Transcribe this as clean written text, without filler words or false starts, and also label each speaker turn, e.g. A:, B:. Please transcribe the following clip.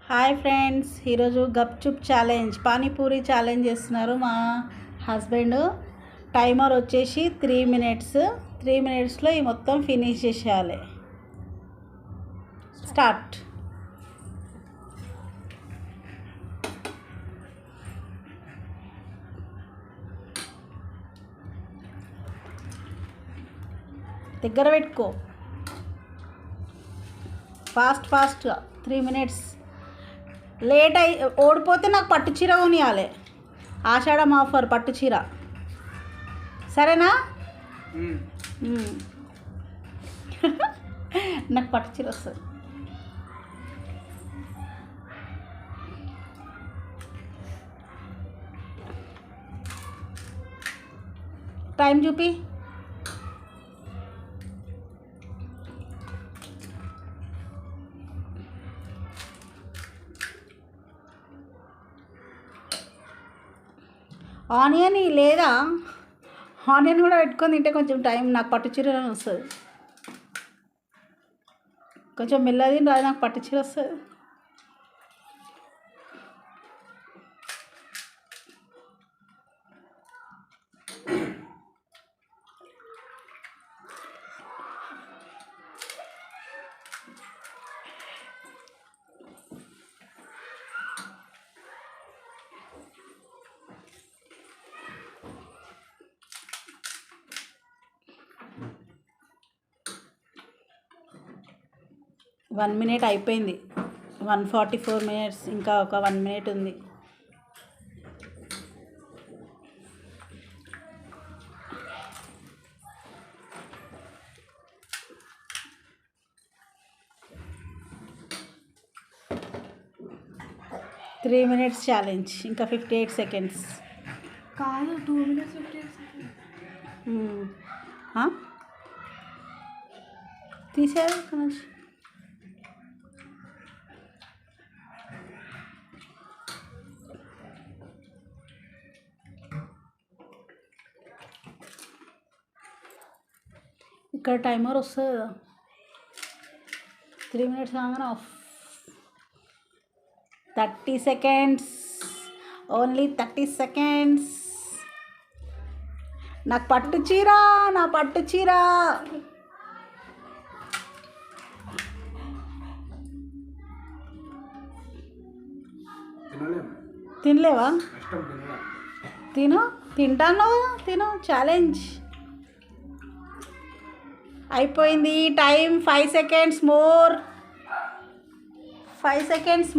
A: Hi friends, ఈరోజు గప్చుప్ challenge panipuri challenge చేస్తున్నారు మా హస్బెండ్. టైమర్ వచ్చేసి 3 మినిట్స్. 3 మినిట్స్లో ఈ మొత్తం ఫినిష్ చేసేయాలి. స్టార్ట్. దగ్గర పెట్టుకో, ఫాస్ట్గా 3 మినిట్స్. లేట్ అయి ఓడిపోతే నాకు పట్టు చీర కొనియాలి. ఆషాఢం ఆఫర్ పట్టు చీర, సరేనా? నాకు పట్టు చీర వస్తుంది. టైం చూపి. ఆనియన్ లేదా? ఆనియన్ కూడా పెట్టుకొని తింటే కొంచెం టైం నాకు పట్టు చీర వస్తుంది. కొంచెం మెల్లది రాదు, నాకు పట్టు చీర వస్తుంది. వన్ మినిట్ అయిపోయింది. 144 మినిట్స్, ఇంకా ఒక 1 మినిట్ ఉంది. త్రీ మినిట్స్ ఛాలెంజ్, ఇంకా 58 సెకండ్స్.
B: కాదు, 2 మినిట్స్ 58 సెకండ్స్.
A: తీసారు కనీష్. ఇక్కడ టైమర్ వస్తుంది కదా, 3 మినిట్స్ కాగానే ఆఫ్. 30 seconds, only 30 seconds. నాకు పట్టు చీర, నా పట్టు చీర. తినలేవా? తింటాను, తిను. ఛాలెంజ్ అయిపోయింది. Time 5 seconds more. 5 సెకండ్స్.